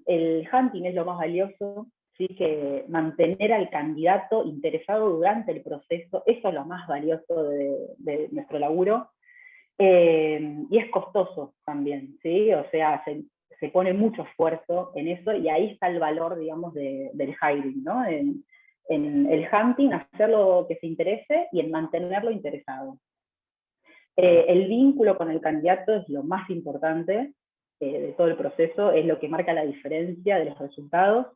el hunting es lo más valioso, ¿sí? Que mantener al candidato interesado durante el proceso, eso es lo más valioso de nuestro laburo. Y es costoso también, ¿sí? O sea, se pone mucho esfuerzo en eso y ahí está el valor, digamos, del hiring, ¿no? En el hunting, hacer lo que se interese y en mantenerlo interesado. El vínculo con el candidato es lo más importante de todo el proceso, es lo que marca la diferencia de los resultados.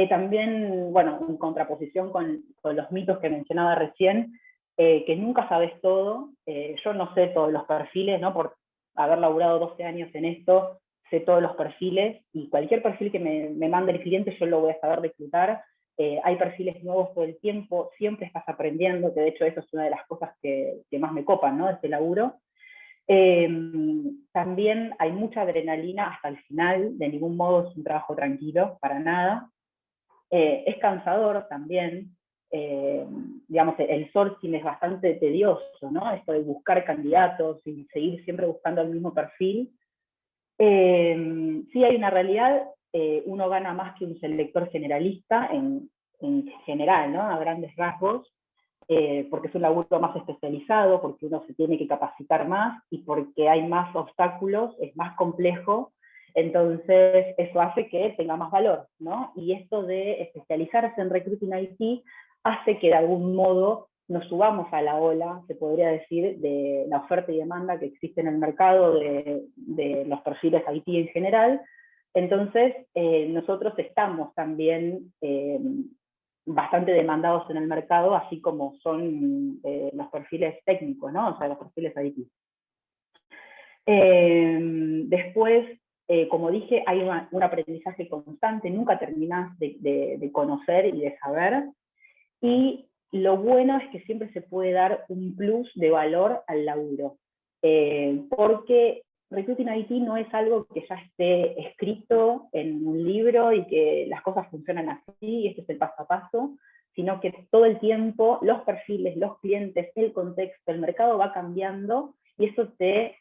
También, bueno, en contraposición con los mitos que mencionaba recién, que nunca sabes todo. Yo no sé todos los perfiles, ¿no? Por haber laburado 12 años en esto, sé todos los perfiles, y cualquier perfil que me mande el cliente yo lo voy a saber reclutar. Hay perfiles nuevos todo el tiempo, siempre estás aprendiendo, que de hecho eso es una de las cosas que más me copan, ¿no? De este laburo. También hay mucha adrenalina hasta el final, de ningún modo es un trabajo tranquilo, para nada. Es cansador también, digamos, el sourcing es bastante tedioso, ¿no? Esto de buscar candidatos y seguir siempre buscando el mismo perfil. Sí hay una realidad, uno gana más que un selector generalista en general, ¿no? A grandes rasgos, porque es un laburo más especializado, porque uno se tiene que capacitar más y porque hay más obstáculos, es más complejo. Entonces, eso hace que tenga más valor, ¿no? Y esto de especializarse en Recruiting IT hace que de algún modo nos subamos a la ola, se podría decir, de la oferta y demanda que existe en el mercado de los perfiles IT en general. Entonces, nosotros estamos también bastante demandados en el mercado, así como son los perfiles técnicos, ¿no? O sea, los perfiles IT. Después, como dije, hay un aprendizaje constante, nunca terminas de conocer y de saber, y lo bueno es que siempre se puede dar un plus de valor al laburo, porque Recruiting IT no es algo que ya esté escrito en un libro y que las cosas funcionan así, y este es el paso a paso, sino que todo el tiempo los perfiles, los clientes, el contexto, el mercado va cambiando, y eso te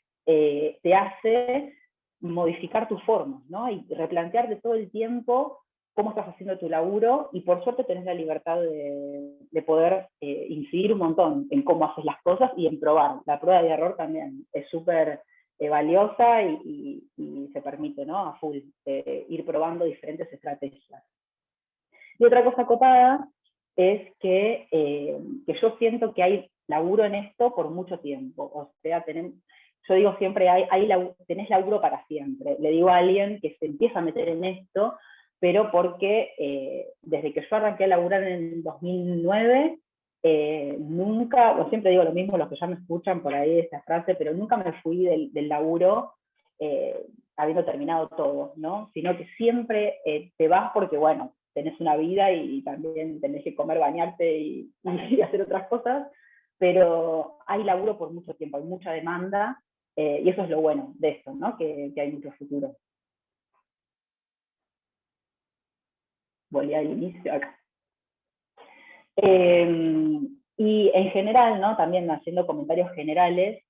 hace modificar tus formas, ¿no? Y replantearte todo el tiempo cómo estás haciendo tu laburo, y por suerte tenés la libertad de poder incidir un montón en cómo haces las cosas y en probar. La prueba de error también es súper valiosa y se permite, ¿no? A full ir probando diferentes estrategias. Y otra cosa copada es que yo siento que hay laburo en esto por mucho tiempo. O sea, yo digo siempre, tenés laburo para siempre. Le digo a alguien que se empieza a meter en esto, pero porque desde que yo arranqué a laburar en el 2009, nunca, o siempre digo lo mismo, los que ya me escuchan por ahí esa frase, pero nunca me fui del laburo habiendo terminado todo, ¿no? Sino que siempre te vas porque, bueno, tenés una vida y también tenés que comer, bañarte y hacer otras cosas, pero hay laburo por mucho tiempo, hay mucha demanda, y eso es lo bueno de esto, ¿no? Que hay mucho futuro. Volví al inicio acá. Y en general, ¿no? También haciendo comentarios generales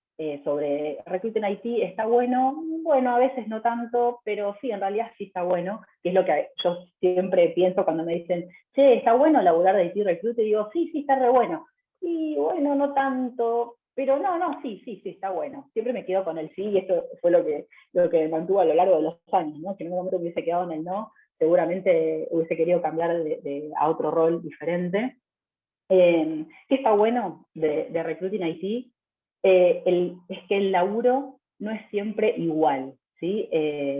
sobre Recruiting IT, está bueno, a veces no tanto, pero sí, en realidad sí está bueno, que es lo que yo siempre pienso cuando me dicen, che, ¿está bueno laburar de IT Recruiter? Y digo, sí, está re bueno. Y bueno, no tanto, pero no, sí, está bueno. Siempre me quedo con el sí, y esto fue lo que me mantuvo a lo largo de los años, ¿no? Si en un momento me hubiese quedado en el no, seguramente hubiese querido cambiar a otro rol diferente. ¿Qué está bueno de Recruiting IT? Es que el laburo no es siempre igual, ¿sí?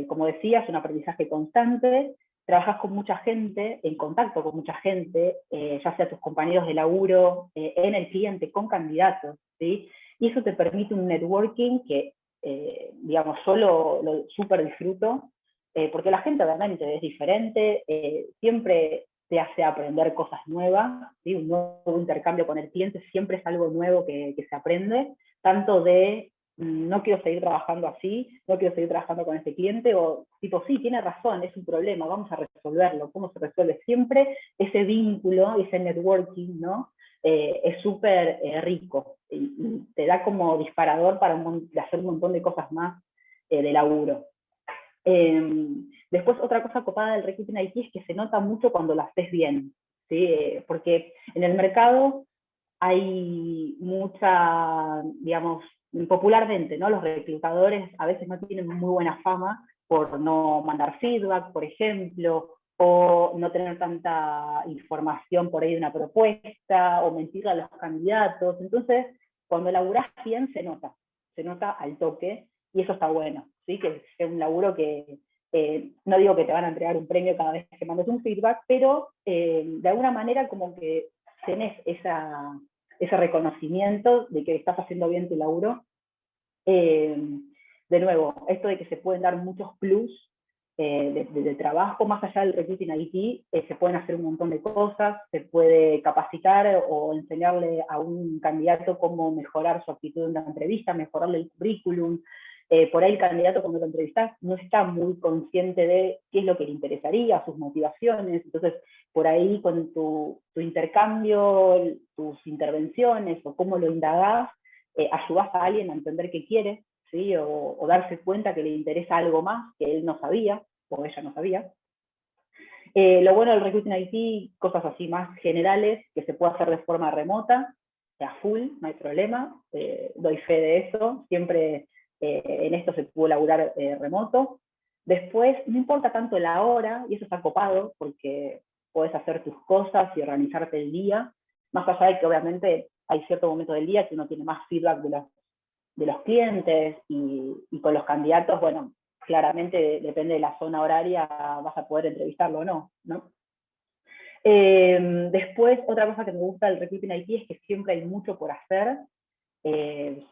Como decía, es un aprendizaje constante, trabajas con mucha gente, en contacto con mucha gente, ya sea tus compañeros de laburo, en el cliente, con candidatos, ¿sí? Y eso te permite un networking que, digamos, yo lo súper disfruto, porque la gente realmente es diferente, siempre te hace aprender cosas nuevas, ¿sí? Un nuevo intercambio con el cliente siempre es algo nuevo que se aprende, tanto de no quiero seguir trabajando así, no quiero seguir trabajando con este cliente, o tipo, sí, tiene razón, es un problema, vamos a resolverlo. ¿Cómo se resuelve? Siempre ese vínculo, ese networking, ¿no? Es súper rico y te da como disparador para hacer un montón de cosas más de laburo. Después, otra cosa copada del recruiting IT es que se nota mucho cuando lo haces bien, ¿sí? Porque en el mercado hay mucha, digamos, popularmente, ¿no? Los reclutadores a veces no tienen muy buena fama por no mandar feedback, por ejemplo, o no tener tanta información por ahí de una propuesta, o mentirle a los candidatos. Entonces, cuando laburás bien, se nota al toque, y eso está bueno, ¿sí? Que sea un laburo que, no digo que te van a entregar un premio cada vez que mandes un feedback, pero de alguna manera como que tenés ese reconocimiento de que estás haciendo bien tu laburo. De nuevo, esto de que se pueden dar muchos plus de trabajo, más allá del recruiting IT, se pueden hacer un montón de cosas, se puede capacitar o enseñarle a un candidato cómo mejorar su actitud en la entrevista, mejorarle el currículum. Por ahí el candidato cuando lo entrevistas no está muy consciente de qué es lo que le interesaría, sus motivaciones, entonces por ahí con tu intercambio, tus intervenciones o cómo lo indagás, ayudás a alguien a entender qué quiere, ¿sí? O darse cuenta que le interesa algo más que él no sabía, o ella no sabía. Lo bueno del recruiting IT, cosas así más generales, que se puede hacer de forma remota, a full, no hay problema, doy fe de eso, siempre en esto se pudo laburar remoto. Después, no importa tanto la hora, y eso está copado, porque puedes hacer tus cosas y organizarte el día, más allá de que obviamente hay cierto momento del día que uno tiene más feedback de los clientes y con los candidatos, bueno, claramente depende de la zona horaria, vas a poder entrevistarlo o no, ¿no? Después, otra cosa que me gusta del recruiting IT es que siempre hay mucho por hacer.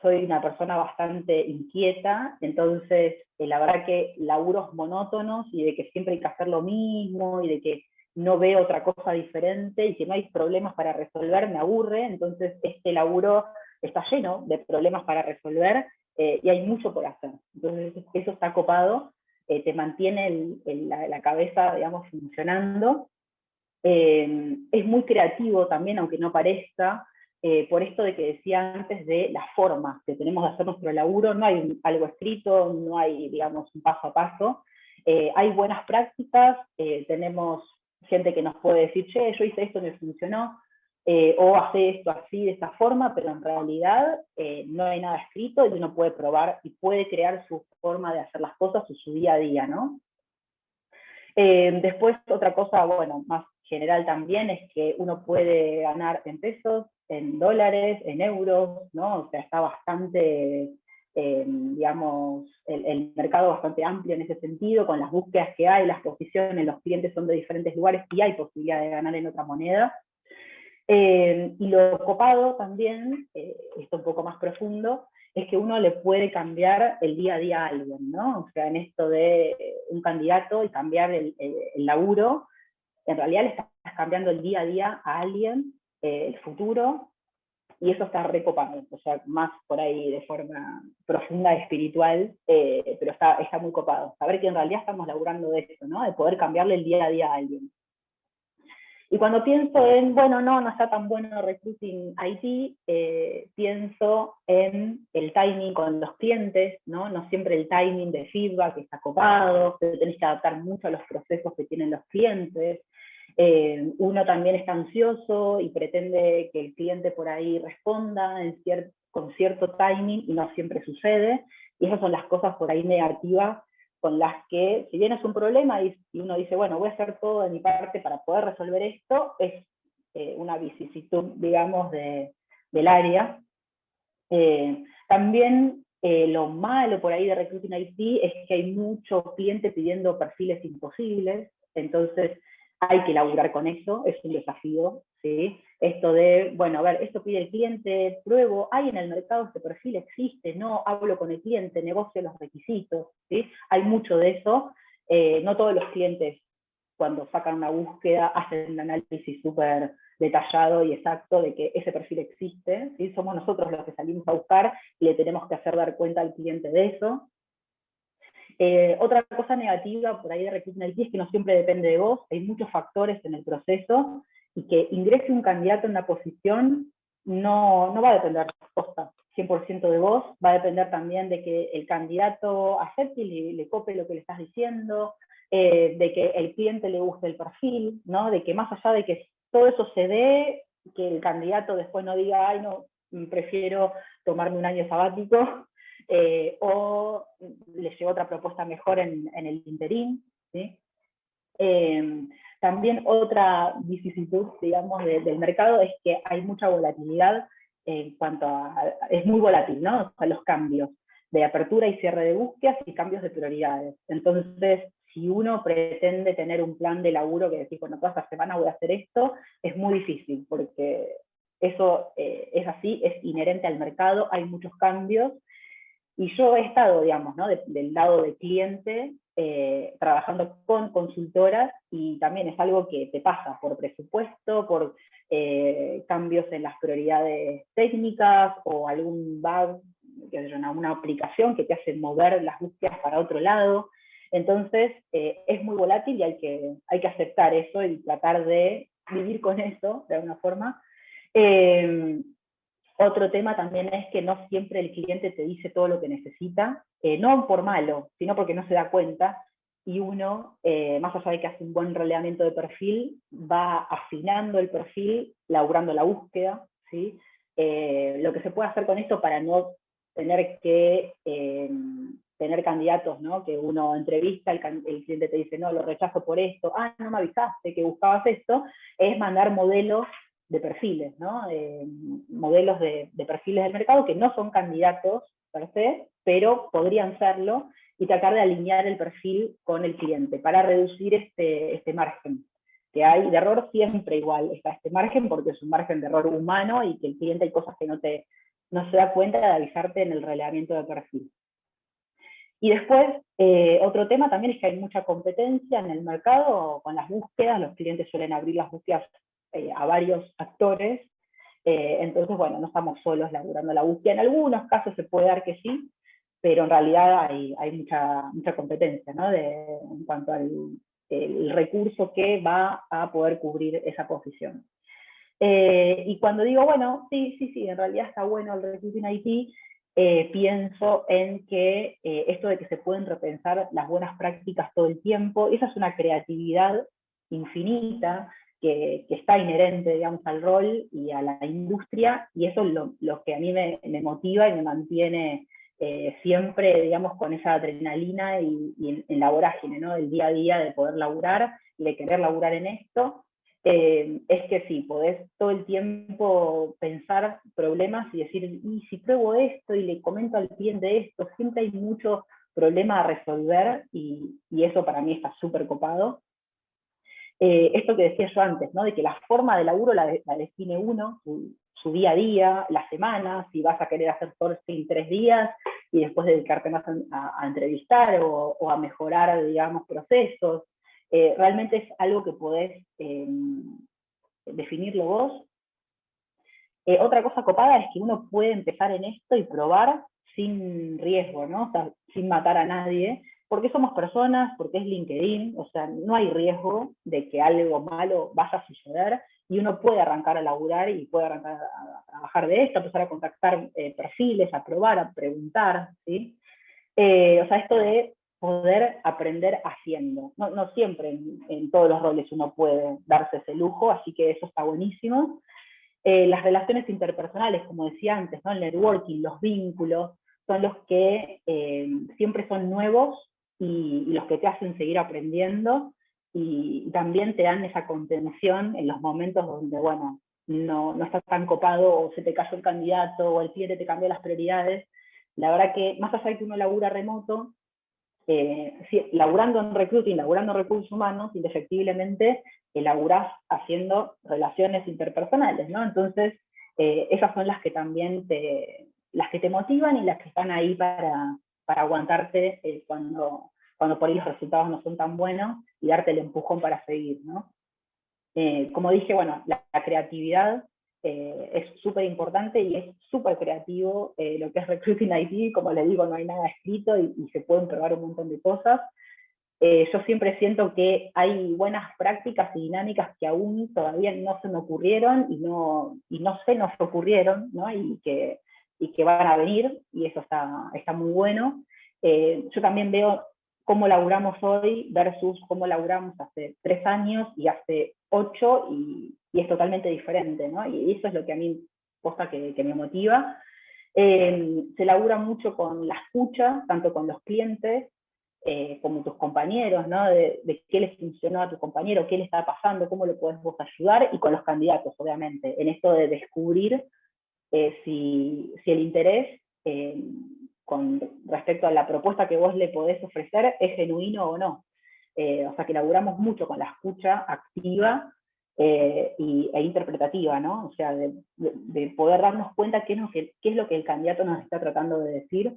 Soy una persona bastante inquieta, entonces la verdad que laburos monótonos y de que siempre hay que hacer lo mismo y de que no veo otra cosa diferente y que no hay problemas para resolver, me aburre, entonces este laburo está lleno de problemas para resolver y hay mucho por hacer. Entonces eso está copado, te mantiene la cabeza, digamos, funcionando. Es muy creativo también, aunque no parezca, por esto de que decía antes de las formas que tenemos de hacer nuestro laburo, no hay algo escrito, no hay, digamos, un paso a paso. Hay buenas prácticas, tenemos gente que nos puede decir, che, yo hice esto, me funcionó, o hace esto así, de esta forma, pero en realidad no hay nada escrito y uno puede probar y puede crear su forma de hacer las cosas o su día a día, ¿no? Después, otra cosa, bueno, más general también, es que uno puede ganar en pesos, en dólares, en euros, ¿no? O sea, está bastante, digamos, el mercado bastante amplio en ese sentido, con las búsquedas que hay, las posiciones, los clientes son de diferentes lugares y hay posibilidad de ganar en otra moneda. Y lo copado también, esto un poco más profundo, es que uno le puede cambiar el día a día a alguien, ¿no? O sea, en esto de un candidato y cambiar el laburo, en realidad le estás cambiando el día a día a alguien, el futuro, y eso está recopado, o sea, más por ahí de forma profunda, espiritual, pero está muy copado. Saber que en realidad estamos laburando de eso, ¿no? De poder cambiarle el día a día a alguien. Y cuando pienso en, bueno, no está tan bueno recruiting IT, pienso en el timing con los clientes, ¿no? No siempre el timing de feedback está copado, te tenés que adaptar mucho a los procesos que tienen los clientes. Uno también está ansioso y pretende que el cliente por ahí responda con cierto timing y no siempre sucede. Y esas son las cosas por ahí negativas con las que, si bien es un problema y uno dice, bueno, voy a hacer todo de mi parte para poder resolver esto, es una vicisitud, digamos, del área. También lo malo por ahí de Recruiting IT es que hay muchos clientes pidiendo perfiles imposibles, entonces hay que laburar con eso, es un desafío, ¿sí? Esto de, bueno, a ver, esto pide el cliente, pruebo, ¿hay en el mercado este perfil? ¿Existe? No, hablo con el cliente, negocio los requisitos, ¿sí? Hay mucho de eso. No todos los clientes, cuando sacan una búsqueda, hacen un análisis súper detallado y exacto de que ese perfil existe, ¿sí? Somos nosotros los que salimos a buscar y le tenemos que hacer dar cuenta al cliente de eso. Otra cosa negativa por ahí de Recruiting IT es que no siempre depende de vos, hay muchos factores en el proceso y que ingrese un candidato en una posición no va a depender de las cosas, 100% de vos, va a depender también de que el candidato acepte y le cope lo que le estás diciendo, de que el cliente le guste el perfil, ¿no? De que más allá de que todo eso se dé, que el candidato después no diga, ay, no, prefiero tomarme un año sabático, o le llegó otra propuesta mejor en el interín, ¿sí? También otra vicisitud, digamos, del mercado es que hay mucha volatilidad en cuanto es muy volátil, ¿no? A los cambios de apertura y cierre de búsquedas y cambios de prioridades. Entonces, si uno pretende tener un plan de laburo que decir, bueno, toda esta semana voy a hacer esto, es muy difícil, porque eso es así, es inherente al mercado, hay muchos cambios, y yo he estado, digamos, ¿no? Del lado del cliente, trabajando con consultoras, y también es algo que te pasa por presupuesto, por cambios en las prioridades técnicas o algún bug, una aplicación que te hace mover las búsquedas para otro lado. Entonces, es muy volátil y hay que aceptar eso y tratar de vivir con eso de alguna forma. Otro tema también es que no siempre el cliente te dice todo lo que necesita, no por malo, sino porque no se da cuenta, y uno, más allá de que hace un buen relevamiento de perfil, va afinando el perfil, laburando la búsqueda, ¿sí? Lo que se puede hacer con esto para no tener que tener candidatos, ¿no? Que uno entrevista, el cliente te dice, no, lo rechazo por esto, ah, no me avisaste que buscabas esto, es mandar modelos de perfiles, ¿no? Modelos de perfiles del mercado que no son candidatos per se, pero podrían serlo, y tratar de alinear el perfil con el cliente para reducir este margen que hay de error. Siempre igual está este margen, porque es un margen de error humano y que el cliente hay cosas que no se da cuenta de avisarte en el relevamiento de perfil. Y después, otro tema también es que hay mucha competencia en el mercado con las búsquedas. Los clientes suelen abrir las búsquedas a varios actores, entonces, bueno, no estamos solos laburando la búsqueda. En algunos casos se puede dar que sí, pero en realidad hay mucha competencia, ¿no? En cuanto al el recurso que va a poder cubrir esa posición. Y cuando digo, bueno, sí, en realidad está bueno el recruiting IT, pienso en que esto de que se pueden repensar las buenas prácticas todo el tiempo, esa es una creatividad infinita que está inherente, digamos, al rol y a la industria, y eso es lo que a mí me motiva y me mantiene siempre, digamos, con esa adrenalina y en la vorágine, ¿no? Del día a día de poder laburar y de querer laburar en esto. Es que sí, podés todo el tiempo pensar problemas y decir, y si pruebo esto y le comento al cliente esto, siempre hay mucho problema a resolver, y eso para mí está súper copado. Esto que decía yo antes, ¿no? De que la forma de laburo la define uno, su día a día, la semana, si vas a querer hacer sourcing 3 días y después dedicarte más a entrevistar o a mejorar, digamos, procesos. Realmente es algo que podés definirlo vos. Otra cosa copada es que uno puede empezar en esto y probar sin riesgo, ¿no? O sea, sin matar a nadie, porque somos personas, porque es LinkedIn, o sea, no hay riesgo de que algo malo vaya a suceder, y uno puede arrancar a laburar y puede arrancar a trabajar de esto, empezar a contactar perfiles, a probar, a preguntar, ¿sí? O sea, esto de poder aprender haciendo. No siempre en todos los roles uno puede darse ese lujo, así que eso está buenísimo. Las relaciones interpersonales, como decía antes, ¿no? El networking, los vínculos, son los que siempre son nuevos y los que te hacen seguir aprendiendo, y también te dan esa contención en los momentos donde, bueno, no estás tan copado, o se te cayó el candidato, o el cliente te cambió las prioridades. La verdad que, más allá de que uno labura remoto, laburando en recruiting, laburando en recursos humanos, indefectiblemente laburás haciendo relaciones interpersonales, ¿no? Entonces, esas son las que también las que te motivan y las que están ahí para aguantarte cuando por ahí los resultados no son tan buenos, y darte el empujón para seguir, ¿no? Como dije, bueno, la creatividad es súper importante, y es súper creativo lo que es Recruiting IT. Como les digo, no hay nada escrito y se pueden probar un montón de cosas. Yo siempre siento que hay buenas prácticas y dinámicas que aún todavía no se me ocurrieron y no se nos ocurrieron, ¿no? Y que y que van a venir, y eso está muy bueno. Yo también veo cómo laburamos hoy versus cómo laburamos hace 3 años y hace 8, y es totalmente diferente, ¿no? Y eso es lo que a mí posta que me motiva. Se labura mucho con la escucha, tanto con los clientes como tus compañeros, ¿no? De qué les funcionó a tu compañero, qué le está pasando, cómo le podés vos ayudar, y con los candidatos, obviamente, en esto de descubrir si el interés con respecto a la propuesta que vos le podés ofrecer es genuino o no. O sea que laburamos mucho con la escucha activa e interpretativa, ¿no? O sea, de poder darnos cuenta qué es lo que el candidato nos está tratando de decir.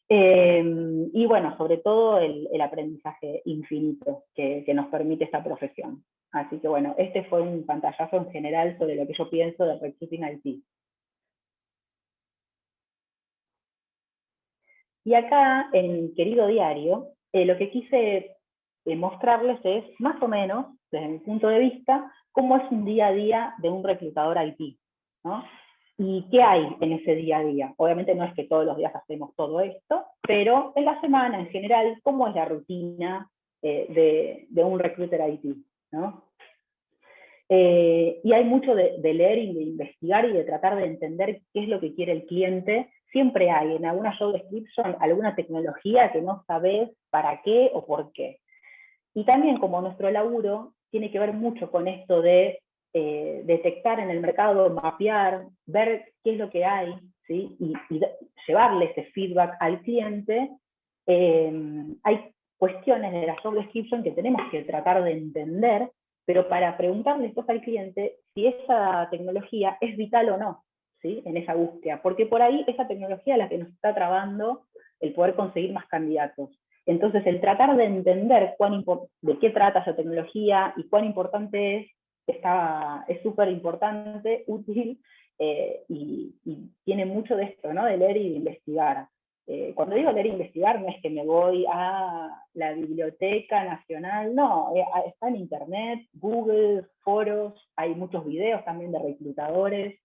Y bueno, sobre todo el aprendizaje infinito que nos permite esta profesión. Así que bueno, este fue un pantallazo en general sobre lo que yo pienso de Recruiting IT. Y acá, en Querido Diario, lo que quise mostrarles es, más o menos, desde mi punto de vista, cómo es un día a día de un reclutador IT, ¿no? ¿Y qué hay en ese día a día? Obviamente no es que todos los días hacemos todo esto, pero en la semana, en general, ¿cómo es la rutina de un recruiter IT, ¿no? Y hay mucho de leer y de investigar y de tratar de entender qué es lo que quiere el cliente. Siempre hay en alguna job description alguna tecnología que no sabes para qué o por qué. Y también como nuestro laburo tiene que ver mucho con esto de detectar en el mercado, mapear, ver qué es lo que hay, ¿sí? y llevarle ese feedback al cliente, hay cuestiones de la job description que tenemos que tratar de entender, pero para preguntarle después al cliente si esa tecnología es vital o no, ¿sí? En esa búsqueda, porque por ahí esa tecnología es la que nos está trabando el poder conseguir más candidatos. Entonces, el tratar de entender de qué trata esa tecnología y cuán importante es súper importante, útil, y tiene mucho de esto, ¿no? De leer y de investigar. Cuando digo leer e investigar, no es que me voy a la Biblioteca Nacional, no, está en Internet, Google, foros, hay muchos videos también de reclutadores.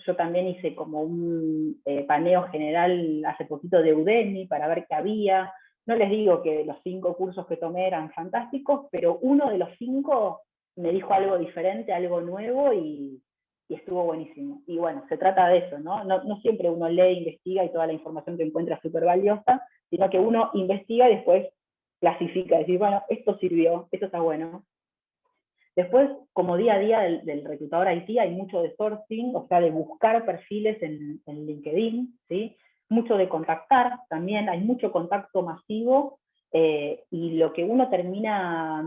Yo también hice como un paneo general hace poquito de Udemy para ver qué había. No les digo que los 5 cursos que tomé eran fantásticos, pero uno de los 5 me dijo algo diferente, algo nuevo, y estuvo buenísimo. Y bueno, se trata de eso, ¿no? No siempre uno lee, investiga y toda la información que encuentra es súper valiosa, sino que uno investiga y después clasifica, decir, bueno, esto sirvió, esto está bueno. Después, como día a día del reclutador IT, hay mucho de sourcing, o sea, de buscar perfiles en LinkedIn, ¿sí? Mucho de contactar también, hay mucho contacto masivo, y lo que uno termina,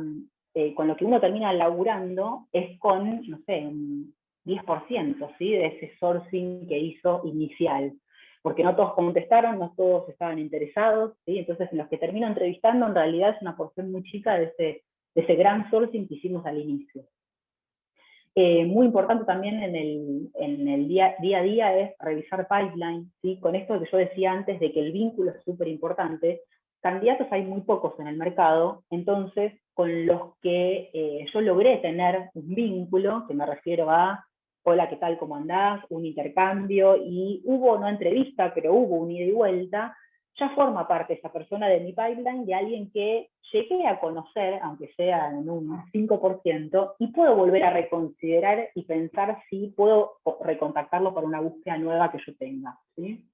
con lo que uno termina laburando es con, no sé, un 10%, ¿sí? De ese sourcing que hizo inicial. Porque no todos contestaron, no todos estaban interesados, ¿sí? Entonces, los que termino entrevistando en realidad es una porción muy chica de ese gran sourcing que hicimos al inicio. Muy importante también en el día a día es revisar pipeline, ¿sí? Con esto que yo decía antes de que el vínculo es súper importante. Candidatos hay muy pocos en el mercado, entonces con los que yo logré tener un vínculo, que me refiero a hola, ¿qué tal? ¿Cómo andás? Un intercambio, y hubo, no entrevista, pero hubo un ida y vuelta, ya forma parte esa persona de mi pipeline, de alguien que llegué a conocer, aunque sea en un 5%, y puedo volver a reconsiderar y pensar si puedo recontactarlo para una búsqueda nueva que yo tenga, ¿sí?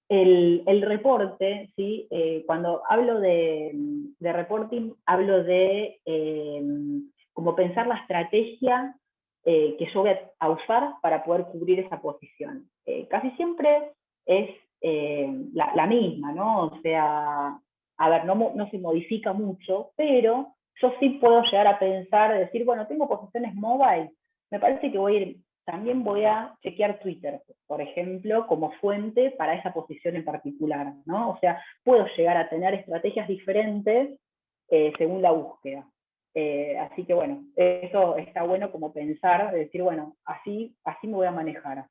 El reporte, ¿sí? Cuando hablo de reporting, hablo de como pensar la estrategia que yo voy a usar para poder cubrir esa posición. Casi siempre es la misma, ¿no? O sea, a ver, no se modifica mucho, pero yo sí puedo llegar a pensar, decir, bueno, tengo posiciones mobile, me parece que también voy a chequear Twitter, por ejemplo, como fuente para esa posición en particular, ¿no? O sea, puedo llegar a tener estrategias diferentes según la búsqueda. Así que bueno, eso está bueno como pensar, decir, bueno, así me voy a manejar.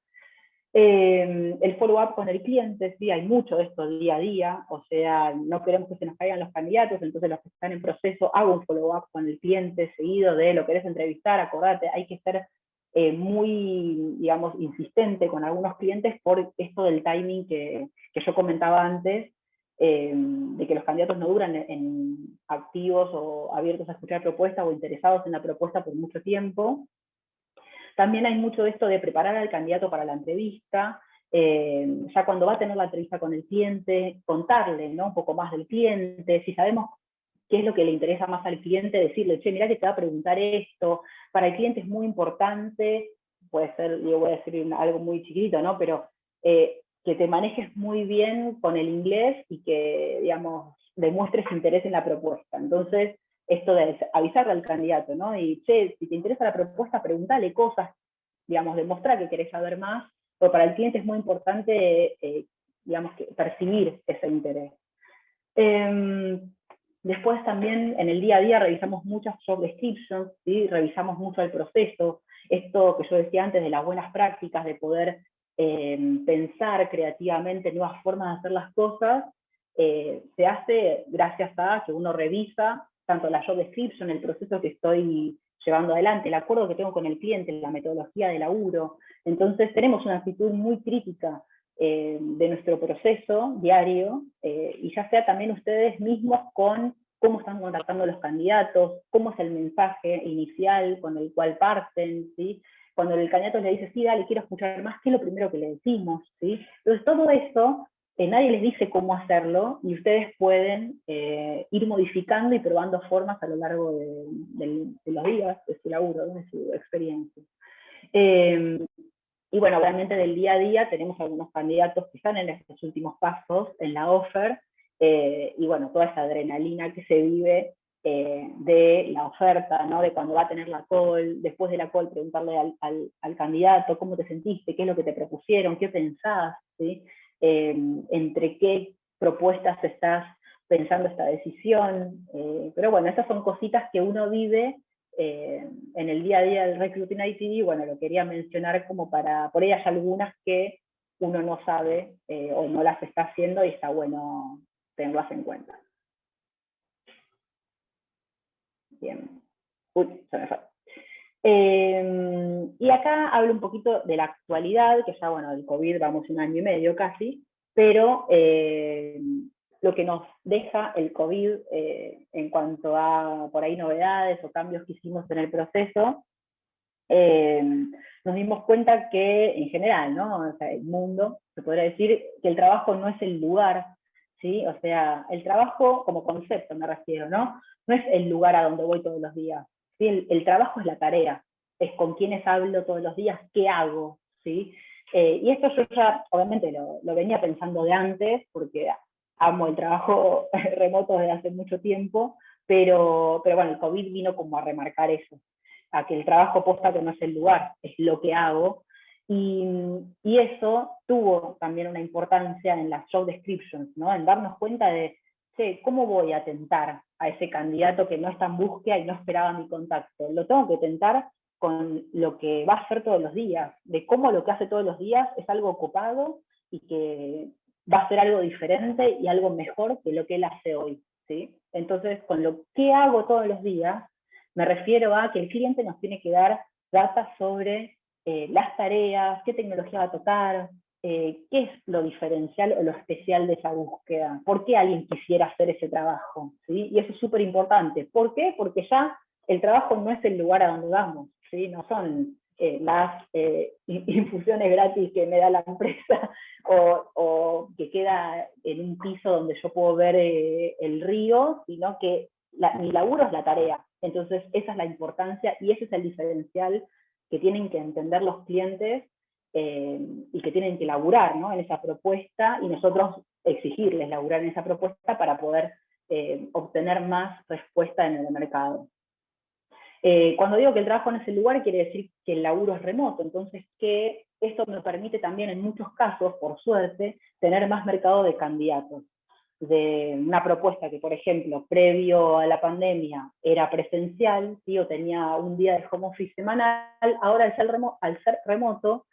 El follow-up con el cliente, sí, hay mucho de esto día a día, o sea, no queremos que se nos caigan los candidatos, entonces los que están en proceso, hago un follow-up con el cliente seguido de lo querés entrevistar, acordate, hay que estar muy, digamos, insistente con algunos clientes por esto del timing que yo comentaba antes, de que los candidatos no duran activos o abiertos a escuchar propuestas o interesados en la propuesta por mucho tiempo. También hay mucho de esto de preparar al candidato para la entrevista, ya cuando va a tener la entrevista con el cliente, contarle, ¿no?, un poco más del cliente, si sabemos qué es lo que le interesa más al cliente, decirle, che, mirá que te va a preguntar esto. Para el cliente es muy importante, puede ser, yo voy a decir algo muy chiquito, ¿no?, pero que te manejes muy bien con el inglés y que, digamos, demuestres interés en la propuesta. Entonces, esto de avisarle al candidato, ¿no? Y, che, si te interesa la propuesta, preguntale cosas, digamos, demostrar que querés saber más, porque para el cliente es muy importante, digamos, percibir ese interés. Después también en el día a día revisamos muchas job descriptions, ¿sí? Revisamos mucho el proceso, esto que yo decía antes de las buenas prácticas, de poder pensar creativamente nuevas formas de hacer las cosas, se hace gracias a que uno revisa tanto la job description, el proceso que estoy llevando adelante, el acuerdo que tengo con el cliente, la metodología de laburo. Entonces tenemos una actitud muy crítica de nuestro proceso diario, y ya sea también ustedes mismos con cómo están contactando a los candidatos, cómo es el mensaje inicial con el cual parten, ¿sí? Cuando el candidato le dice, sí, dale, quiero escuchar más, ¿qué es lo primero que le decimos? ¿Sí? Entonces todo eso, nadie les dice cómo hacerlo, y ustedes pueden ir modificando y probando formas a lo largo de los días de su laburo, de su experiencia. Y bueno, obviamente del día a día tenemos algunos candidatos que están en estos últimos pasos, en la offer, y bueno, toda esa adrenalina que se vive de la oferta, ¿no? De cuando va a tener la call, después de la call preguntarle al candidato cómo te sentiste, qué es lo que te propusieron, qué pensás, ¿sí? Entre qué propuestas estás pensando esta decisión, pero bueno, estas son cositas que uno vive en el día a día del Recruiting ITD. Bueno, lo quería mencionar como por ahí hay algunas que uno no sabe o no las está haciendo y está bueno tenerlas en cuenta. Bien. Uy, se me fue. Y acá hablo un poquito de la actualidad, que ya, bueno, del COVID vamos 1 año y medio casi, pero lo que nos deja el COVID en cuanto a, por ahí, novedades o cambios que hicimos en el proceso, nos dimos cuenta que, en general, ¿no? O sea, el mundo, se podría decir que el trabajo no es el lugar, ¿sí? O sea, el trabajo como concepto me refiero, ¿no? No es el lugar a donde voy todos los días, ¿sí? El trabajo es la tarea, es con quienes hablo todos los días, qué hago, ¿sí? Y esto yo ya, obviamente, lo venía pensando de antes, porque amo el trabajo remoto desde hace mucho tiempo, pero bueno, el COVID vino como a remarcar eso, a que el trabajo posta que no es el lugar, es lo que hago. Y eso tuvo también una importancia en las job descriptions, ¿no? En darnos cuenta de, che, ¿cómo voy a tentar a ese candidato que no está en búsqueda y no esperaba mi contacto? Lo tengo que tentar con lo que va a hacer todos los días, de cómo lo que hace todos los días es algo ocupado y que va a ser algo diferente y algo mejor que lo que él hace hoy, ¿sí? Entonces, con lo que hago todos los días, me refiero a que el cliente nos tiene que dar data sobre las tareas, qué tecnología va a tocar, qué es lo diferencial o lo especial de esa búsqueda, por qué alguien quisiera hacer ese trabajo, ¿sí? Y eso es súper importante. ¿Por qué? Porque ya el trabajo no es el lugar a donde vamos, ¿sí? No son las infusiones gratis que me da la empresa o que queda en un piso donde yo puedo ver el río, sino que mi laburo es la tarea. Entonces esa es la importancia y ese es el diferencial que tienen que entender los clientes y que tienen que laburar, ¿no?, en esa propuesta, y nosotros exigirles laburar en esa propuesta para poder obtener más respuesta en el mercado. Cuando digo que el trabajo no es el lugar, quiere decir que el laburo es remoto, entonces que esto me permite también en muchos casos, por suerte, tener más mercado de candidatos. De una propuesta que, por ejemplo, previo a la pandemia era presencial, ¿sí?, o tenía un día de home office semanal, ahora al ser remoto,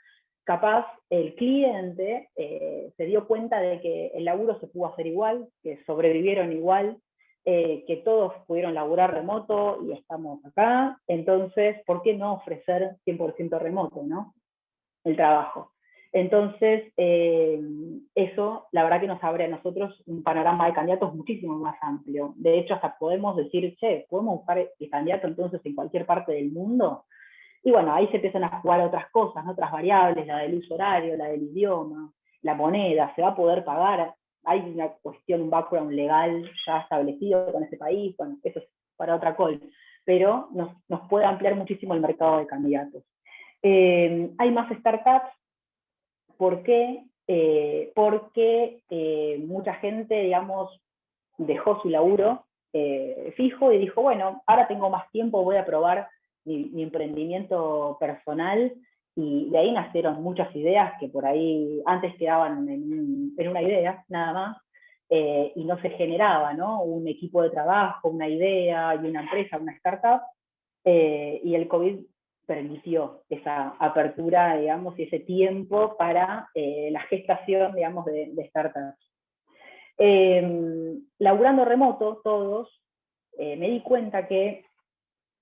capaz el cliente se dio cuenta de que el laburo se pudo hacer igual, que sobrevivieron igual, que todos pudieron laburar remoto y estamos acá, entonces, ¿por qué no ofrecer 100% remoto, ¿no? El trabajo. Entonces, eso la verdad que nos abre a nosotros un panorama de candidatos muchísimo más amplio. De hecho, hasta podemos decir, che, ¿podemos buscar el candidato entonces en cualquier parte del mundo? Y bueno, ahí se empiezan a jugar otras cosas, ¿no? Otras variables, la del uso horario, la del idioma, la moneda, se va a poder pagar. Hay una cuestión, un background legal ya establecido con ese país, bueno, eso es para otra call, pero nos puede ampliar muchísimo el mercado de candidatos. Hay más startups. ¿Por qué? Porque mucha gente, digamos, dejó su laburo fijo y dijo, bueno, ahora tengo más tiempo, voy a probar mi emprendimiento personal, y de ahí nacieron muchas ideas que por ahí antes quedaban en una idea, nada más, y no se generaba, ¿no? Un equipo de trabajo, una idea y una empresa, una startup, y el COVID permitió esa apertura, digamos, y ese tiempo para la gestación, digamos, de startups. Laburando remoto, todos, me di cuenta que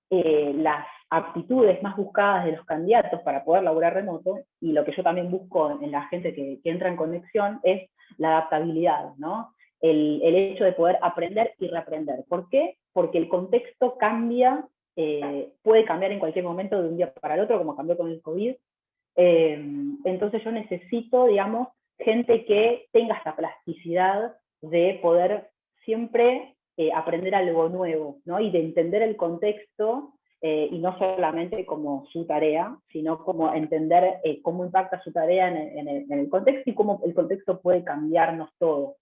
las aptitudes más buscadas de los candidatos para poder laburar remoto, y lo que yo también busco en la gente que entra en conexión, es la adaptabilidad, ¿no? El hecho de poder aprender y reaprender. ¿Por qué? Porque el contexto cambia, puede cambiar en cualquier momento de un día para el otro, como cambió con el COVID. Entonces yo necesito, digamos, gente que tenga esta plasticidad de poder siempre aprender algo nuevo, ¿no? Y de entender el contexto, y no solamente como su tarea, sino como entender cómo impacta su tarea en el contexto y cómo el contexto puede cambiarnos todo.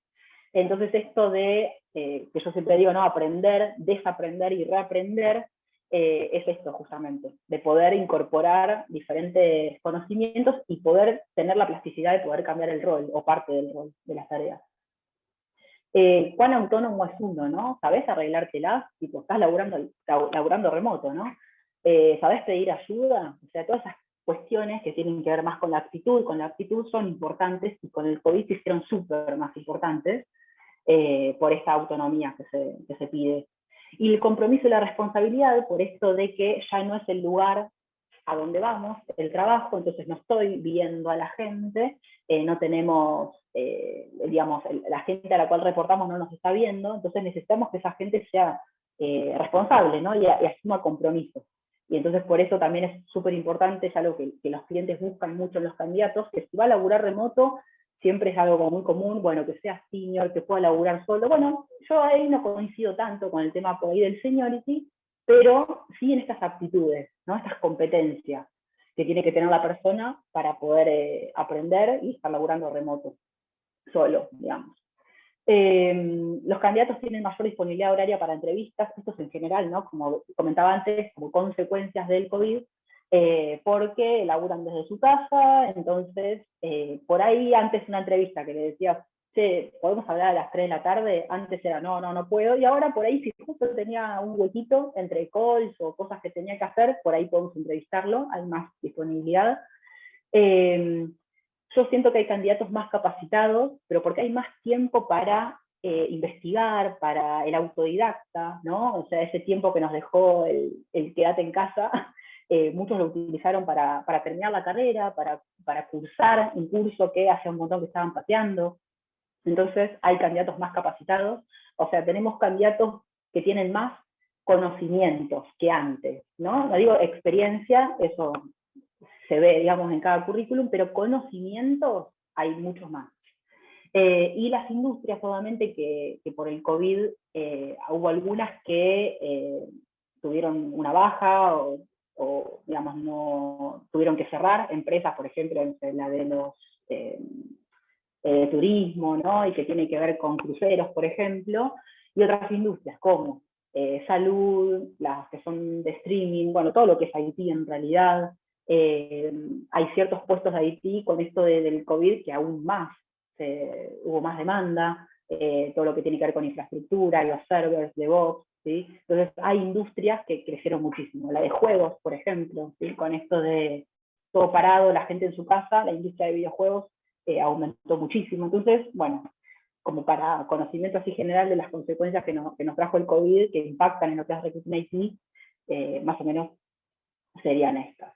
Entonces esto de, que yo siempre digo, ¿no? Aprender, desaprender y reaprender, es esto justamente, de poder incorporar diferentes conocimientos y poder tener la plasticidad de poder cambiar el rol o parte del rol de las tareas. ¿Cuán autónomo es uno, no? ¿Sabés arreglártelas? Tipo, estás laburando remoto, ¿no? ¿Sabés pedir ayuda? O sea, todas esas cuestiones que tienen que ver más con la actitud son importantes, y con el COVID se hicieron súper más importantes, por esta autonomía que se pide. Y el compromiso y la responsabilidad, por esto de que ya no es el lugar a donde vamos, el trabajo, entonces no estoy viendo a la gente, no tenemos, digamos, la gente a la cual reportamos no nos está viendo, entonces necesitamos que esa gente sea responsable, ¿no? Y asuma compromisos. Y entonces por eso también es súper importante, es algo que los clientes buscan mucho en los candidatos, que si va a laburar remoto, siempre es algo muy común, bueno, que sea senior, que pueda laburar solo. Bueno, yo ahí no coincido tanto con el tema por ahí del seniority, pero sí en estas aptitudes, ¿no? Estas competencias que tiene que tener la persona para poder aprender y estar laburando remoto, solo, digamos. Los candidatos tienen mayor disponibilidad horaria para entrevistas, esto es en general, ¿no? Como comentaba antes, como consecuencias del COVID, porque laburan desde su casa, entonces, por ahí antes una entrevista que le decías, che, ¿podemos hablar a las 3 de la tarde? Antes era, no puedo, y ahora por ahí si justo tenía un huequito entre calls o cosas que tenía que hacer, por ahí podemos entrevistarlo, hay más disponibilidad. Yo siento que hay candidatos más capacitados, pero porque hay más tiempo para investigar, para el autodidacta, ¿no? O sea, ese tiempo que nos dejó el quédate en casa, muchos lo utilizaron para terminar la carrera, para cursar un curso que hace un montón que estaban pateando. Entonces hay candidatos más capacitados, o sea, tenemos candidatos que tienen más conocimientos que antes, ¿no? No digo experiencia, eso se ve, digamos, en cada currículum, pero conocimientos hay muchos más. Y las industrias, obviamente, que por el COVID hubo algunas que tuvieron una baja o, digamos, no tuvieron que cerrar, empresas, por ejemplo, la de los turismo, ¿no? Y que tiene que ver con cruceros, por ejemplo, y otras industrias como salud, las que son de streaming, bueno, todo lo que es IT en realidad. Hay ciertos puestos de IT con esto del COVID que aún más, hubo más demanda, todo lo que tiene que ver con infraestructura, los servers, DevOps, ¿sí? Entonces hay industrias que crecieron muchísimo, la de juegos, por ejemplo, ¿sí? Con esto de todo parado, la gente en su casa, la industria de videojuegos aumentó muchísimo. Entonces, bueno, como para conocimiento así general de las consecuencias que nos trajo el COVID, que impactan en lo que es Recruiting IT, más o menos serían estas.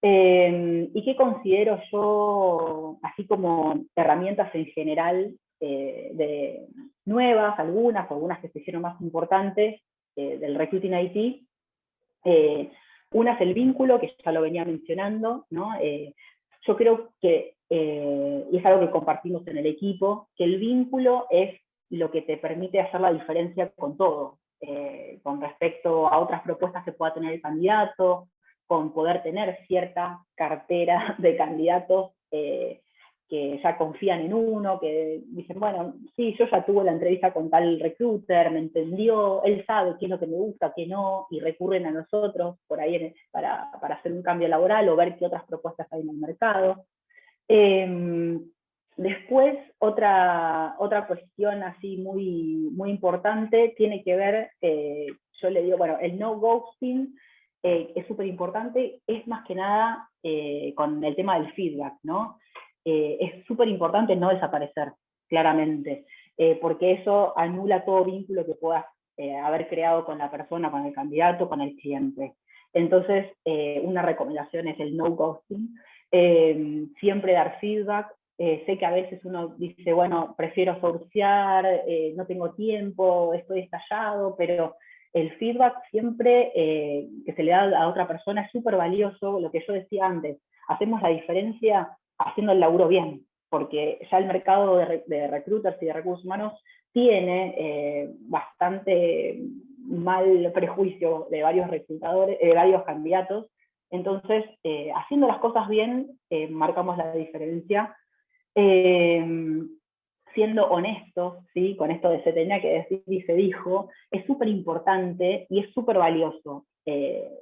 ¿Y qué considero yo, así como herramientas en general, de nuevas, algunas que se hicieron más importantes del Recruiting IT? Una es el vínculo, que ya lo venía mencionando, ¿no? Yo creo que, y es algo que compartimos en el equipo, que el vínculo es lo que te permite hacer la diferencia con todo, con respecto a otras propuestas que pueda tener el candidato, con poder tener cierta cartera de candidatos que ya confían en uno, que dicen, bueno, sí, yo ya tuve la entrevista con tal recruiter, me entendió, él sabe qué es lo que me gusta, qué no, y recurren a nosotros por ahí para hacer un cambio laboral o ver qué otras propuestas hay en el mercado. Después, otra cuestión así muy importante tiene que ver, yo le digo, bueno, el no ghosting es súper importante, es más que nada con el tema del feedback, ¿no? Es súper importante no desaparecer, claramente, porque eso anula todo vínculo que puedas haber creado con la persona, con el candidato, con el cliente. Entonces, una recomendación es el no ghosting, siempre dar feedback. Sé que a veces uno dice, bueno, prefiero sourcear, no tengo tiempo, estoy estallado, pero el feedback siempre que se le da a otra persona es súper valioso. Lo que yo decía antes, hacemos la diferencia haciendo el laburo bien, porque ya el mercado de recruiters y de recursos humanos tiene bastante mal prejuicio de varios reclutadores, de varios candidatos. Entonces, haciendo las cosas bien, marcamos la diferencia. Siendo honestos, ¿sí? Con esto de se tenía que decir y se dijo, es súper importante y es súper valioso.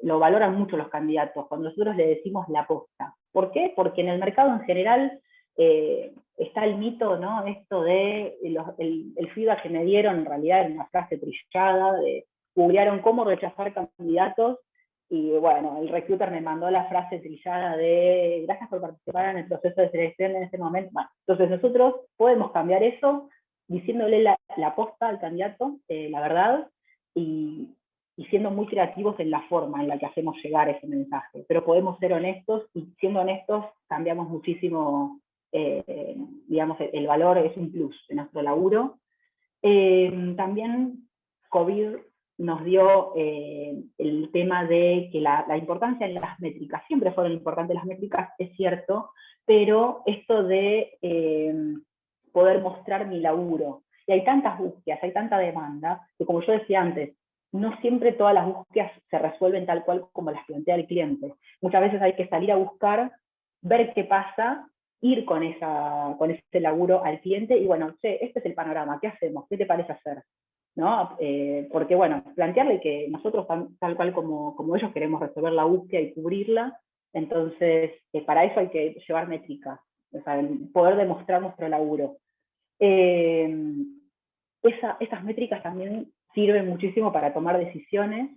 Lo valoran mucho los candidatos cuando nosotros le decimos la posta. ¿Por qué? Porque en el mercado en general está el mito, ¿no? Esto de el feedback que me dieron, en realidad era una frase trillada, de googlearon cómo rechazar candidatos, y bueno, el recruiter me mandó la frase trillada de gracias por participar en el proceso de selección en este momento. Bueno, entonces nosotros podemos cambiar eso diciéndole la posta al candidato, la verdad, y siendo muy creativos en la forma en la que hacemos llegar ese mensaje. Pero podemos ser honestos y siendo honestos cambiamos muchísimo, digamos, el valor es un plus de nuestro laburo. También COVID nos dio el tema de que la importancia en las métricas, siempre fueron importantes las métricas, es cierto, pero esto de poder mostrar mi laburo. Y hay tantas búsquedas, hay tanta demanda, que como yo decía antes, no siempre todas las búsquedas se resuelven tal cual como las plantea el cliente. Muchas veces hay que salir a buscar, ver qué pasa, ir con ese laburo al cliente y bueno, che, este es el panorama, ¿qué hacemos? ¿Qué te parece hacer? ¿No? Porque bueno, plantearle que nosotros tal cual como ellos queremos resolver la búsqueda y cubrirla, entonces para eso hay que llevar métricas, o sea, poder demostrar nuestro laburo. Esas métricas también sirven muchísimo para tomar decisiones.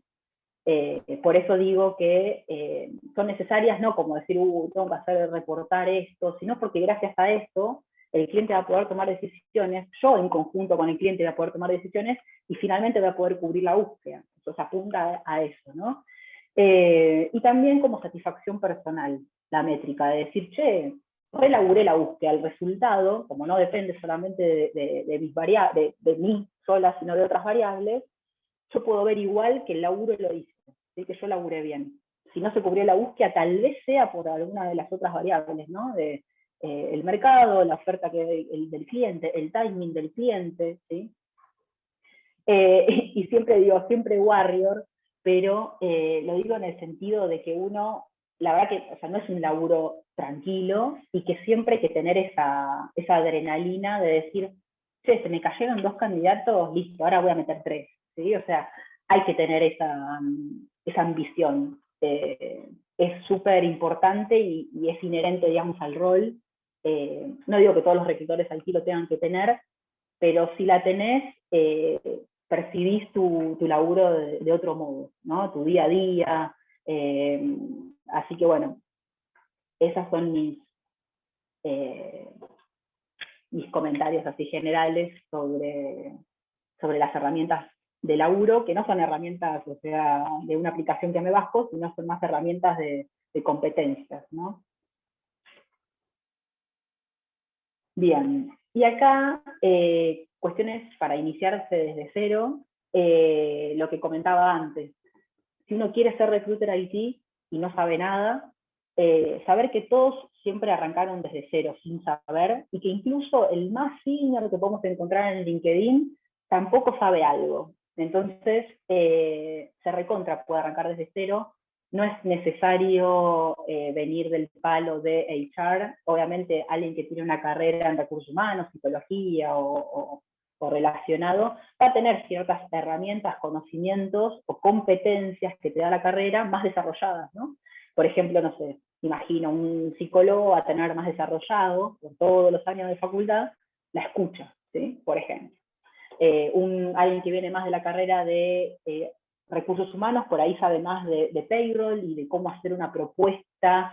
Por eso digo que son necesarias, no como decir, tengo que hacer reportar esto, sino porque gracias a esto el cliente va a poder tomar decisiones, yo en conjunto con el cliente voy a poder tomar decisiones y finalmente voy a poder cubrir la búsqueda. Entonces apunta a eso, ¿no? Y también como satisfacción personal, la métrica de decir, che, relaburé la búsqueda, el resultado, como no depende solamente de mis variables, de mí sola, sino de otras variables, yo puedo ver igual que el laburo lo hice, ¿sí? Que yo laburé bien. Si no se cubrió la búsqueda, tal vez sea por alguna de las otras variables, ¿no? El mercado, la oferta del cliente, el timing del cliente, ¿sí? Y siempre digo, siempre warrior, pero lo digo en el sentido de que uno, la verdad que, o sea, no es un laburo tranquilo y que siempre hay que tener esa adrenalina de decir, che, se me cayeron 2 candidatos, listo, ahora voy a meter 3, ¿sí? O sea, hay que tener esa ambición. Es súper importante y es inherente, digamos, al rol. No digo que todos los reclutadores aquí lo tengan que tener, pero si la tenés, percibís tu laburo de otro modo, ¿no? Tu día a día. Así que bueno, esas son mis, mis comentarios así generales sobre las herramientas de laburo, que no son herramientas, o sea, de una aplicación que me bajo, sino son más herramientas de competencias, ¿no? Bien, y acá cuestiones para iniciarse desde cero, lo que comentaba antes. Si uno quiere ser recruiter IT y no sabe nada, saber que todos siempre arrancaron desde cero, sin saber, y que incluso el más senior que podemos encontrar en LinkedIn tampoco sabe algo. Entonces, se recontra puede arrancar desde cero. No es necesario venir del palo de HR. Obviamente, alguien que tiene una carrera en recursos humanos, psicología o relacionado, va a tener ciertas herramientas, conocimientos o competencias que te da la carrera más desarrolladas, ¿no? Por ejemplo, no sé, imagino un psicólogo a tener más desarrollado, por todos los años de facultad, la escucha, ¿sí? Por ejemplo. Alguien que viene más de la carrera de recursos humanos, por ahí sabe más de payroll y de cómo hacer una propuesta,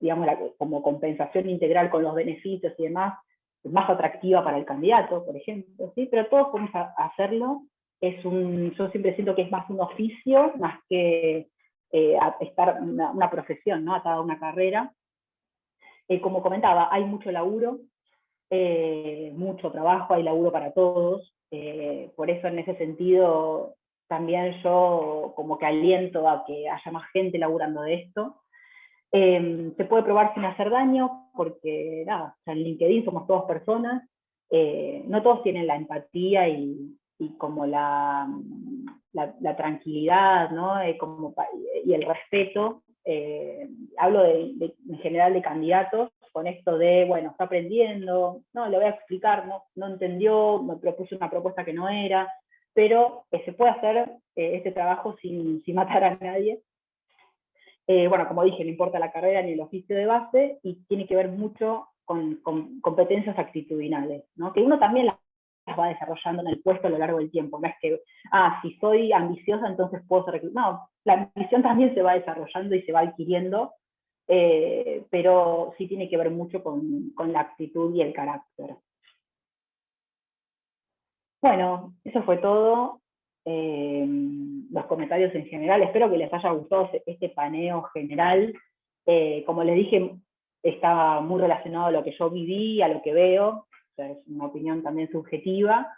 digamos, como compensación integral con los beneficios y demás, más atractiva para el candidato, por ejemplo, ¿sí? Pero todos podemos hacerlo. Yo siempre siento que es más un oficio, más que estar una profesión, ¿no? Atada a una carrera. Como comentaba, hay mucho laburo, mucho trabajo, hay laburo para todos, por eso en ese sentido también yo como que aliento a que haya más gente laburando de esto. Se puede probar sin hacer daño, porque nada, en LinkedIn somos todas personas, no todos tienen la empatía y como la tranquilidad, ¿no? Y el respeto. Hablo en general de candidatos, con esto de, bueno, está aprendiendo, no, le voy a explicar, no entendió, me propuso una propuesta que no era, pero se puede hacer este trabajo sin matar a nadie. Bueno, como dije, no importa la carrera ni el oficio de base, y tiene que ver mucho con competencias actitudinales, ¿no? Que uno también las va desarrollando en el puesto a lo largo del tiempo. No es que, si soy ambiciosa, entonces puedo ser reclutada. No, la ambición también se va desarrollando y se va adquiriendo, pero sí tiene que ver mucho con la actitud y el carácter. Bueno, eso fue todo. Los comentarios en general. Espero que les haya gustado este paneo general. Como les dije, estaba muy relacionado a lo que yo viví, a lo que veo. O sea, es una opinión también subjetiva.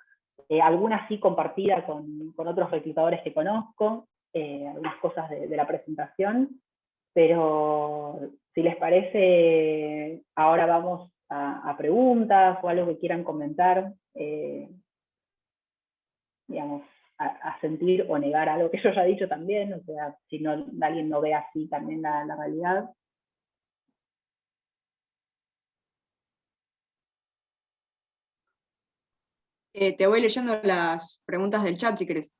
Algunas sí compartida con otros reclutadores que conozco, algunas cosas de la presentación. Pero si les parece, ahora vamos a preguntas o algo que quieran comentar. Digamos, a sentir o negar algo que yo ya he dicho también, o sea, si no, alguien no ve así también la realidad. Te voy leyendo las preguntas del chat si querés.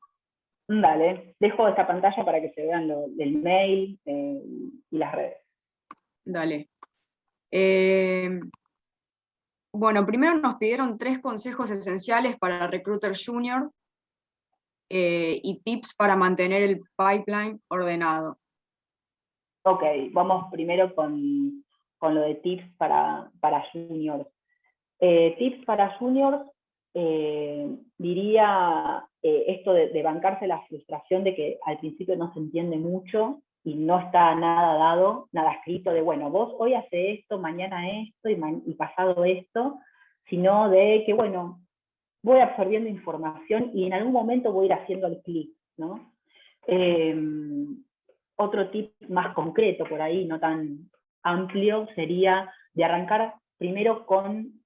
Dale, dejo esta pantalla para que se vean el mail y las redes. Dale. Bueno, primero nos pidieron 3 consejos esenciales para Recruiter Junior y tips para mantener el pipeline ordenado. Ok, vamos primero con lo de tips para juniors. Tips para juniors, diría esto de bancarse la frustración de que al principio no se entiende mucho y no está nada dado, nada escrito de, bueno, vos hoy hace esto, mañana esto y pasado esto, sino de que, bueno, voy absorbiendo información y en algún momento voy a ir haciendo el clic, ¿no? Otro tip más concreto por ahí, no tan amplio, sería de arrancar primero con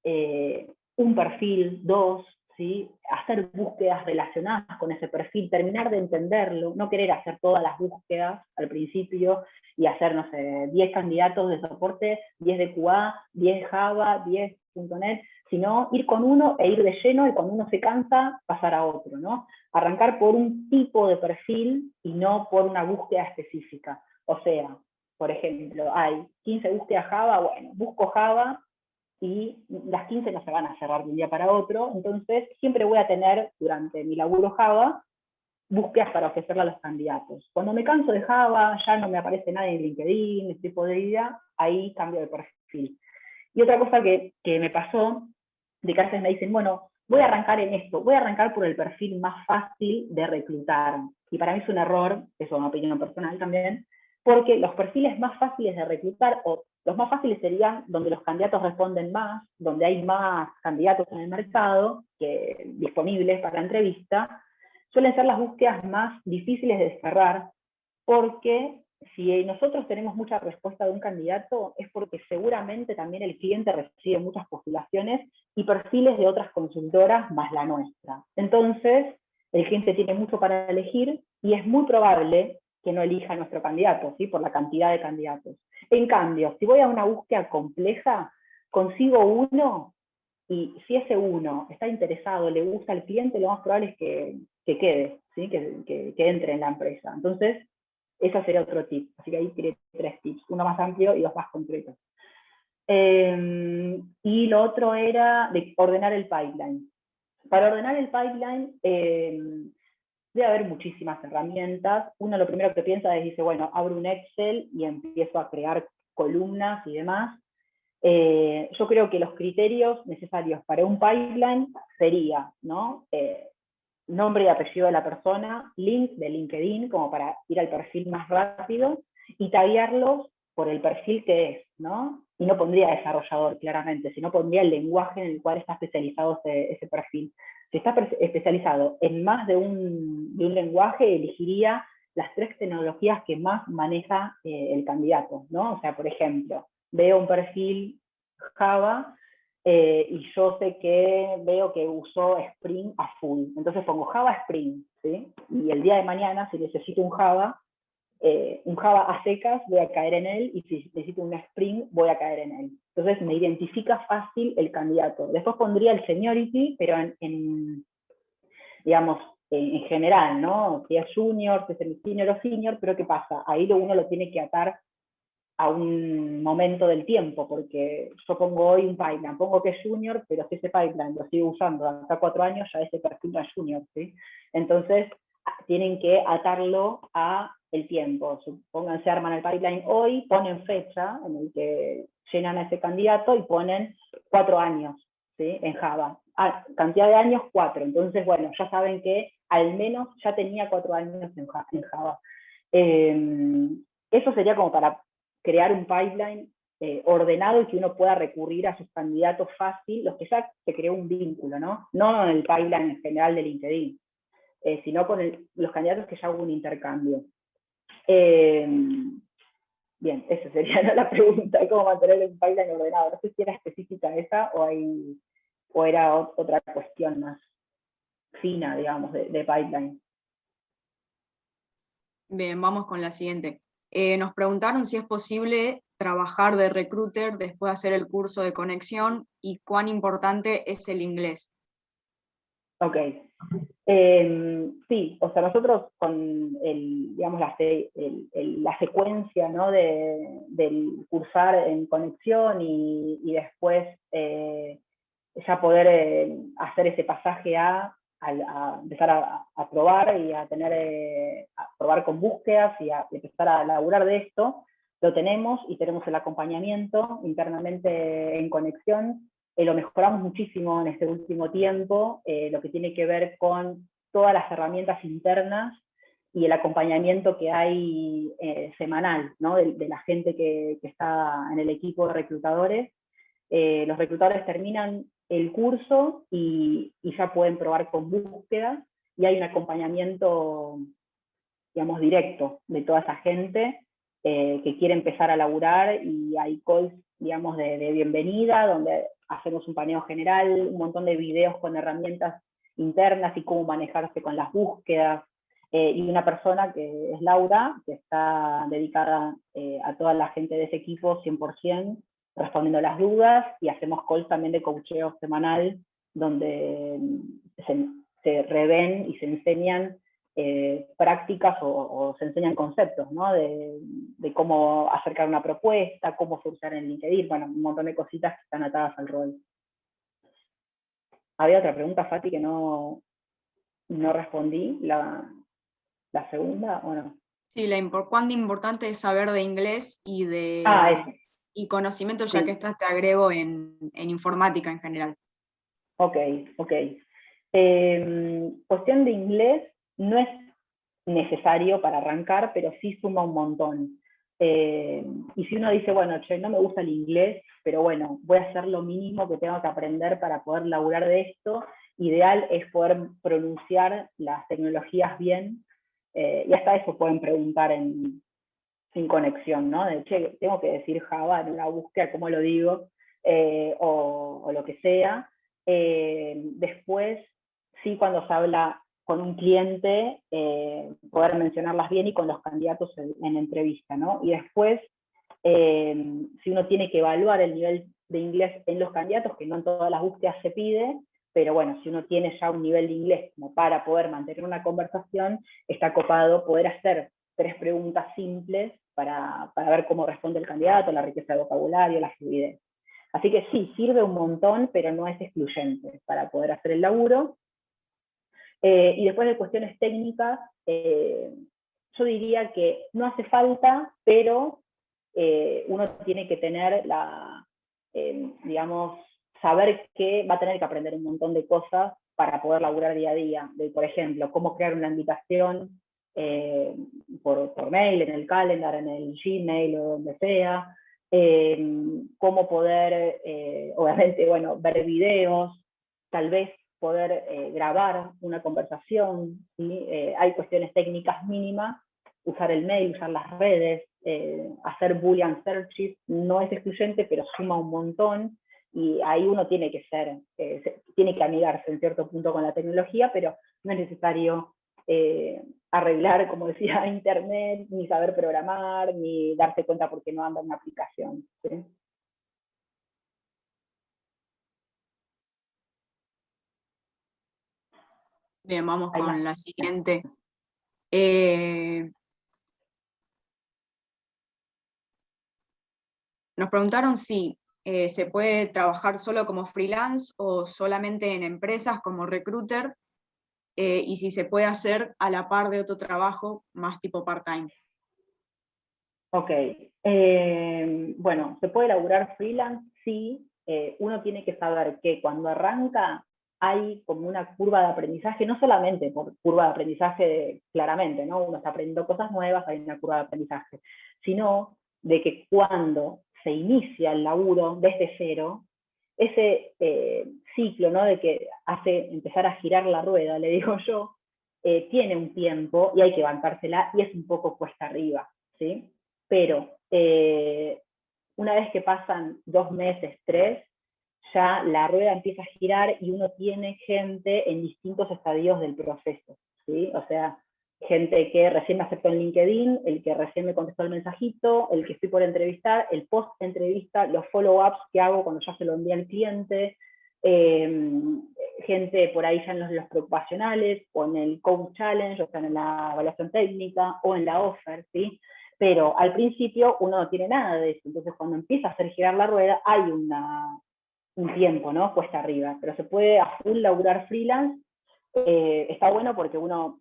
un perfil, 2, ¿sí? Hacer búsquedas relacionadas con ese perfil, terminar de entenderlo, no querer hacer todas las búsquedas al principio y hacer, no sé, 10 candidatos de soporte, 10 de QA, 10 Java, 10 .NET, sino ir con uno e ir de lleno, y cuando uno se cansa, pasar a otro, ¿no? Arrancar por un tipo de perfil y no por una búsqueda específica. O sea, por ejemplo, hay 15 búsquedas Java, bueno, busco Java y las 15 no se van a cerrar de un día para otro, entonces siempre voy a tener durante mi laburo Java búsquedas para ofrecerle a los candidatos. Cuando me canso de Java, ya no me aparece nadie en LinkedIn, estoy podrida, ahí cambio de perfil. Y otra cosa que me pasó, de que a veces me dicen, bueno, voy a arrancar en esto, voy a arrancar por el perfil más fácil de reclutar. Y para mí es un error, eso es una opinión personal también, porque los perfiles más fáciles de reclutar, o los más fáciles serían donde los candidatos responden más, donde hay más candidatos en el mercado disponibles para la entrevista, suelen ser las búsquedas más difíciles de cerrar, porque si nosotros tenemos mucha respuesta de un candidato, es porque seguramente también el cliente recibe muchas postulaciones y perfiles de otras consultoras más la nuestra. Entonces, el cliente tiene mucho para elegir y es muy probable que no elija a nuestro candidato, ¿sí? Por la cantidad de candidatos. En cambio, si voy a una búsqueda compleja, consigo uno y si ese uno está interesado, le gusta al cliente, lo más probable es que quede, ¿sí? que entre en la empresa. Entonces, ese sería otro tip. Así que ahí tiré 3 tips, uno más amplio y 2 más concretos. Y lo otro era de ordenar el pipeline. Para ordenar el pipeline debe haber muchísimas herramientas. Uno lo primero que piensa es, dice, bueno, abro un Excel y empiezo a crear columnas y demás. Yo creo que los criterios necesarios para un pipeline sería, ¿no? Nombre y apellido de la persona, link de LinkedIn, como para ir al perfil más rápido, y taguearlos por el perfil que es, ¿no? Y no pondría desarrollador, claramente, sino pondría el lenguaje en el cual está especializado ese perfil. Si está especializado en más de un lenguaje, elegiría las 3 tecnologías que más maneja el candidato, ¿no? O sea, por ejemplo, veo un perfil Java, y yo sé que veo que usó Spring a full. Entonces pongo Java Spring, ¿sí? Y el día de mañana, si necesito un Java a secas, voy a caer en él, y si necesito un Spring, voy a caer en él. Entonces me identifica fácil el candidato. Después pondría el seniority, pero digamos, en general, ¿no? Si es junior, si es senior o senior, pero ¿qué pasa? Ahí uno lo tiene que atar a un momento del tiempo, porque yo pongo hoy un pipeline, pongo que es junior, pero si ese pipeline lo sigo usando hasta 4 años, ya ese perfil no es junior, ¿sí? Entonces, tienen que atarlo a el tiempo. Supónganse, arman el pipeline hoy, ponen fecha en el que llenan a ese candidato y ponen 4 años, ¿sí? En Java. Cantidad de años, 4. Entonces, bueno, ya saben que al menos ya tenía 4 años en Java. Eso sería como para crear un pipeline ordenado y que uno pueda recurrir a sus candidatos fácil, los que ya se creó un vínculo, ¿no? No en el pipeline en general de LinkedIn, sino con los candidatos que ya hubo un intercambio. Bien, esa sería, ¿no?, la pregunta, cómo mantener el pipeline ordenado. No sé si era específica esa o era otra cuestión más fina, digamos, de pipeline. Bien, vamos con la siguiente. Nos preguntaron si es posible trabajar de recruiter después de hacer el curso de conexión y cuán importante es el inglés. Ok. Sí, o sea, nosotros con digamos, la secuencia, ¿no?, del cursar en conexión y después ya poder hacer ese pasaje a empezar a probar y a probar con búsquedas y a empezar a laburar de esto, lo tenemos y tenemos el acompañamiento internamente en conexión. Lo mejoramos muchísimo en este último tiempo, lo que tiene que ver con todas las herramientas internas y el acompañamiento que hay semanal, ¿no?, de la gente que está en el equipo de reclutadores. Los reclutadores terminan el curso y ya pueden probar con búsquedas, y hay un acompañamiento, digamos, directo de toda esa gente que quiere empezar a laburar, y hay calls, digamos, de bienvenida, donde hacemos un paneo general, un montón de videos con herramientas internas y cómo manejarse con las búsquedas, y una persona que es Laura, que está dedicada a toda la gente de ese equipo 100%, respondiendo las dudas, y hacemos calls también de coacheo semanal, donde se reven y se enseñan prácticas o se enseñan conceptos, ¿no?, de cómo acercar una propuesta, cómo usar en LinkedIn, bueno, un montón de cositas que están atadas al rol. Había otra pregunta, Fati, que no respondí, la segunda, ¿o no? Sí, cuán importante es saber de inglés y de... Eso. Y conocimiento, ya Sí. que estás, te agrego en informática en general. Ok, ok. Cuestión de inglés no es necesario para arrancar, pero sí suma un montón. Y si uno dice, bueno, che, no me gusta el inglés, pero bueno, voy a hacer lo mínimo que tengo que aprender para poder laburar de esto, ideal es poder pronunciar las tecnologías bien, y hasta eso pueden preguntar sin conexión, ¿no? De, che, tengo que decir Java en una búsqueda, ¿cómo lo digo? O lo que sea. Después, sí, cuando se habla con un cliente, poder mencionarlas bien y con los candidatos en entrevista, ¿no? Y después, si uno tiene que evaluar el nivel de inglés en los candidatos, que no en todas las búsquedas se pide, pero bueno, si uno tiene ya un nivel de inglés como para poder mantener una conversación, está copado poder hacer 3 preguntas simples para ver cómo responde el candidato, la riqueza de vocabulario, la fluidez. Así que sí, sirve un montón, pero no es excluyente para poder hacer el laburo. Y después de cuestiones técnicas, yo diría que no hace falta, pero uno tiene que tener digamos, saber que va a tener que aprender un montón de cosas para poder laburar día a día. Por ejemplo, cómo crear una invitación por mail, en el calendar, en el Gmail o donde sea, cómo poder, obviamente, bueno, ver videos, tal vez poder grabar una conversación, ¿sí? Hay cuestiones técnicas mínimas, usar el mail, usar las redes, hacer Boolean searches, no es excluyente, pero suma un montón, y ahí uno tiene que tiene que amigarse en cierto punto con la tecnología, pero no es necesario arreglar, como decía, internet, ni saber programar, ni darse cuenta porque no anda una aplicación, ¿sí? Bien, vamos Hay con más. la siguiente. Eh, Nos preguntaron si se puede trabajar solo como freelance o solamente en empresas como recruiter, y si se puede hacer a la par de otro trabajo más tipo part-time. Ok. Bueno, ¿se puede laburar freelance? Sí. Uno tiene que saber que cuando arranca hay como una curva de aprendizaje, no solamente por curva de aprendizaje claramente, ¿no? Uno está aprendiendo cosas nuevas, hay una curva de aprendizaje, sino de que cuando se inicia el laburo desde cero, ese ciclo, ¿no? De que hace empezar a girar la rueda, le digo yo, tiene un tiempo y hay que bancársela y es un poco cuesta arriba, ¿sí? Pero una vez que pasan 2 meses, 3, ya la rueda empieza a girar y uno tiene gente en distintos estadios del proceso, ¿sí? O sea, gente que recién me aceptó en LinkedIn, el que recién me contestó el mensajito, el que estoy por entrevistar, el post-entrevista, los follow-ups que hago cuando ya se lo envía al cliente, gente por ahí ya en los preocupacionales, o en el Code Challenge, o sea, en la evaluación técnica, o en la offer, ¿sí? Pero al principio uno no tiene nada de eso, entonces cuando empieza a hacer girar la rueda hay un tiempo, ¿no? Cuesta arriba, pero se puede a full laburar freelance, está bueno porque uno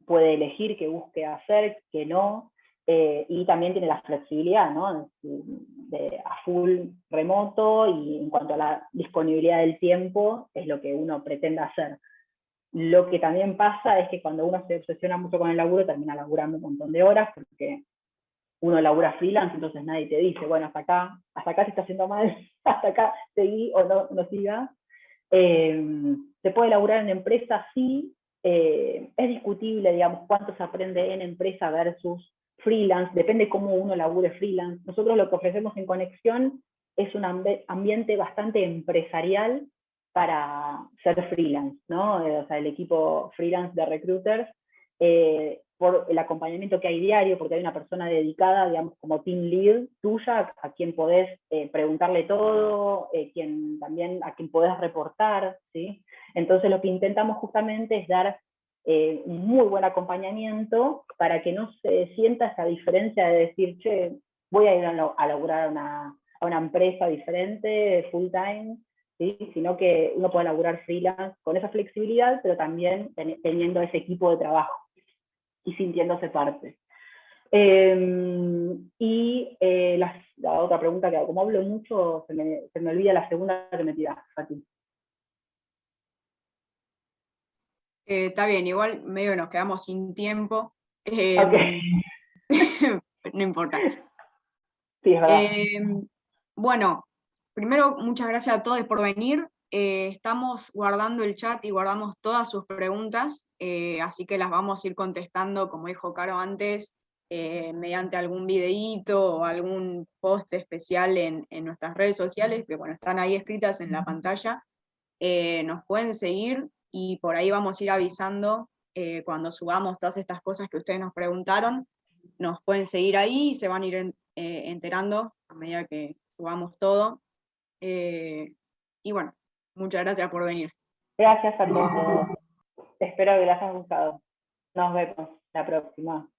puede elegir qué busque hacer, qué no, y también tiene la flexibilidad, ¿no? De a full remoto, y en cuanto a la disponibilidad del tiempo, es lo que uno pretende hacer. Lo que también pasa es que cuando uno se obsesiona mucho con el laburo, termina laburando un montón de horas, porque uno labura freelance, entonces nadie te dice, bueno, hasta acá se está haciendo mal, hasta acá seguí o no siga. Se puede laburar en empresa, sí. Es discutible, digamos, cuánto se aprende en empresa versus freelance, depende cómo uno labure freelance. Nosotros lo que ofrecemos en Conexión es un ambiente bastante empresarial para ser freelance, ¿no? O sea, el equipo freelance de recruiters, por el acompañamiento que hay diario, porque hay una persona dedicada, digamos, como team lead tuya, a quien podés preguntarle todo, también a quien podés reportar, ¿sí? Entonces lo que intentamos justamente es dar un muy buen acompañamiento para que no se sienta esa diferencia de decir, che, voy a ir a laburar a una empresa diferente, full time, ¿sí? Sino que uno puede laburar freelance con esa flexibilidad, pero también teniendo ese equipo de trabajo y sintiéndose parte. Y la otra pregunta, que como hablo mucho, se me olvida la segunda que me tiraste, Fati. Está bien, igual medio nos quedamos sin tiempo. Okay. No importa. Sí, es verdad. Bueno, primero, muchas gracias a todos por venir. Estamos guardando el chat y guardamos todas sus preguntas, así que las vamos a ir contestando, como dijo Caro antes, mediante algún videíto o algún post especial en nuestras redes sociales, que bueno, están ahí escritas en la pantalla. Nos pueden seguir y por ahí vamos a ir avisando cuando subamos todas estas cosas que ustedes nos preguntaron. Nos pueden seguir ahí y se van a ir enterando a medida que subamos todo. Y bueno, muchas gracias por venir. Gracias a todos. Espero que les haya gustado. Nos vemos la próxima.